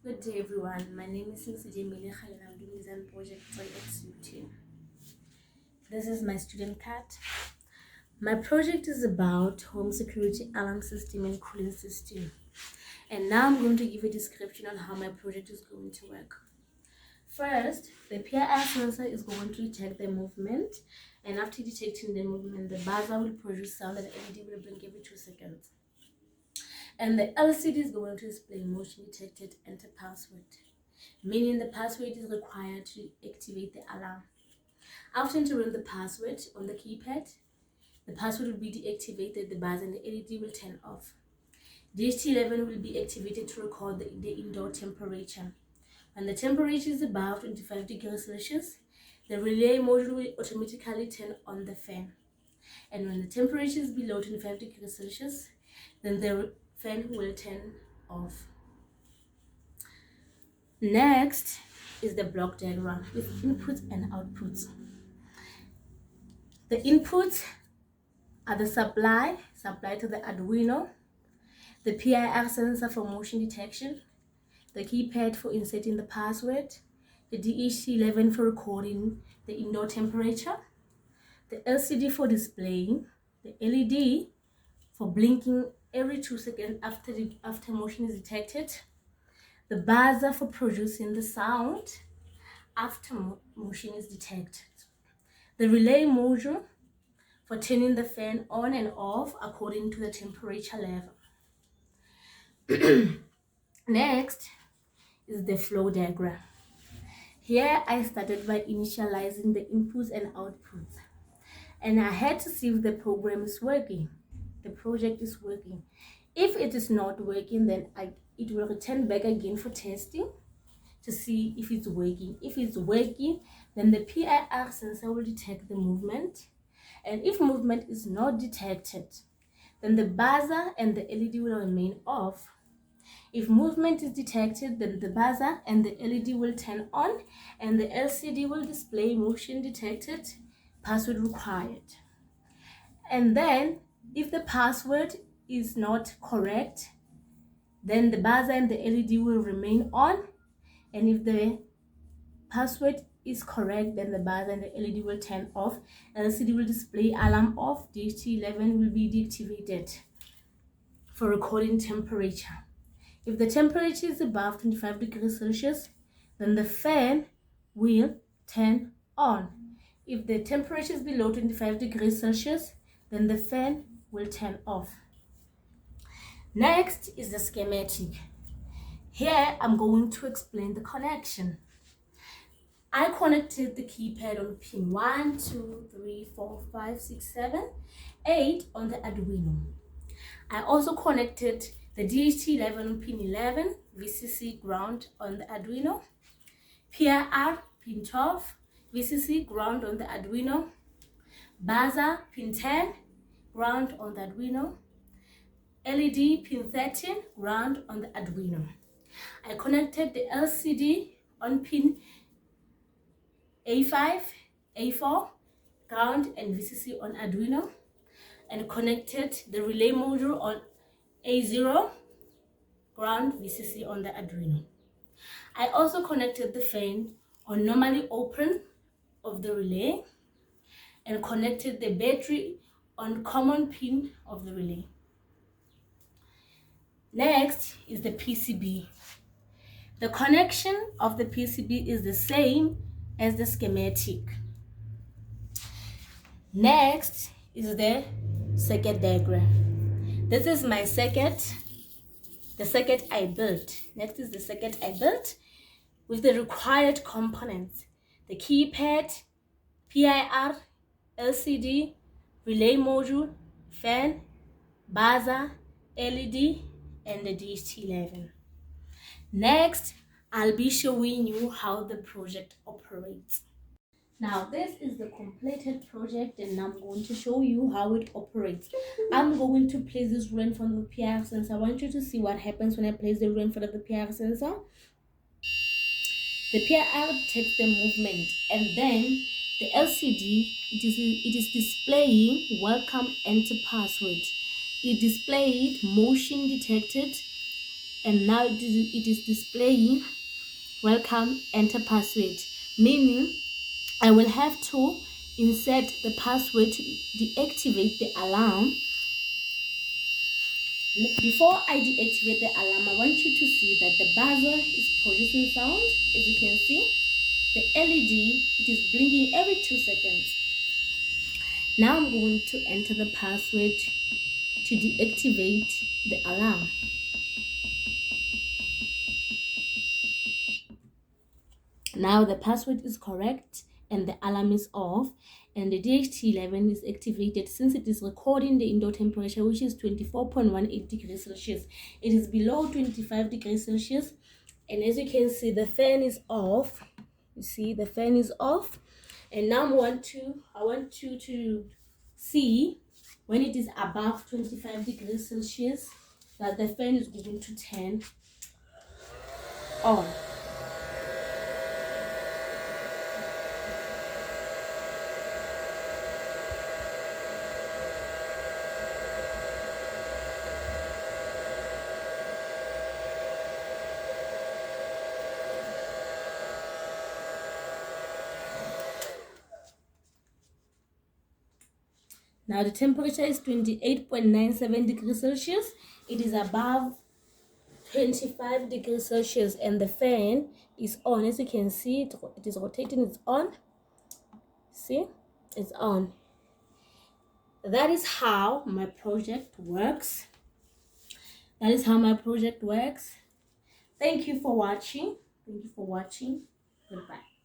Good day everyone, my name is Singsije Melecha and I'm doing design project 3x This is my student card. My project is about home security alarm system and cooling system. And now I'm going to give a description on how my project is going to work. First, the PIR sensor is going to detect the movement, and after detecting the movement, the buzzer will produce sound and the LED will blink every 2 seconds. And the LCD is going to display motion detected enter password, meaning the password is required to activate the alarm. After entering the password on the keypad, the password will be deactivated, the buzzer and the LED will turn off. DHT11 will be activated to record the indoor temperature. When the temperature is above 25 degrees Celsius, the relay module will automatically turn on the fan. And when the temperature is below 25 degrees Celsius, then the fan will turn off. Next is the block diagram with inputs and outputs. The inputs are the supply to the Arduino, the PIR sensor for motion detection, the keypad for inserting the password, the DHT11 for recording the indoor temperature, the LCD for displaying, the LED for blinking every 2 seconds after motion is detected, the buzzer for producing the sound after motion is detected, the relay module for turning the fan on and off according to the temperature level. Next is the flow diagram. Here I started by initializing the inputs and outputs, and I had to see if the program is working, the project is working. If it is not working, then it will return back again for testing to see if it's working. If it's working, then the PIR sensor will detect the movement, and if movement is not detected, then the buzzer and the LED will remain off. If movement is detected, then the buzzer and the LED will turn on and the LCD will display motion detected, password required. And then if the password is not correct, then the buzzer and the LED will remain on, and if the password is correct, then the buzzer and the LED will turn off, LCD will display alarm off, DHT11 will be deactivated for recording temperature. If the temperature is above 25 degrees Celsius, then the fan will turn on. If the temperature is below 25 degrees Celsius, then the fan will turn off. Next is the schematic. Here I'm going to explain the connection. I connected the keypad on pin 1, 2, 3, 4, 5, 6, 7, 8 on the Arduino. I also connected the DHT11 on pin 11, VCC ground on the Arduino, PIR pin 12, VCC ground on the Arduino, buzzer pin 10, ground on the Arduino, LED pin 13, ground on the Arduino. I connected the LCD on pin A5, A4, ground and VCC on Arduino, and connected the relay module on A0, ground, VCC on the Arduino. I also connected the fan on normally open of the relay and connected the battery on common pin of the relay. Next is the PCB. The connection of the PCB is the same as the schematic. Next is the circuit diagram. This is my circuit, the circuit I built. Next is the circuit I built with the required components: the keypad, PIR, LCD, relay module, fan, buzzer, LED, and the DHT11. Next, I'll be showing you how the project operates. Now, this is the completed project and I'm going to show you how it operates. I'm going to place this rule in front of the PIR sensor. I want you to see what happens when I place the rule in front of the PIR sensor. The PIR detects the movement, and then the LCD, it is displaying welcome enter password. It displayed motion detected and now it is displaying welcome, enter password, meaning I will have to insert the password to deactivate the alarm. Before I deactivate the alarm, I want you to see that the buzzer is producing sound. As you can see, the LED, it is blinking every 2 seconds. Now I'm going to enter the password to deactivate the alarm. Now the password is correct and the alarm is off, and the DHT11 is activated. Since it is recording the indoor temperature, which is 24.18 degrees Celsius, it is below 25 degrees Celsius. And as you can see, the fan is off. You see the fan is off. And now I want you to see when it is above 25 degrees Celsius that the fan is going to turn on. Now the temperature is 28.97 degrees Celsius. It is above 25 degrees Celsius and the fan is on. As you can see, it is rotating, it's on. See, it's on. That is how my project works. That is how my project works. Thank you for watching. Thank you for watching. Goodbye.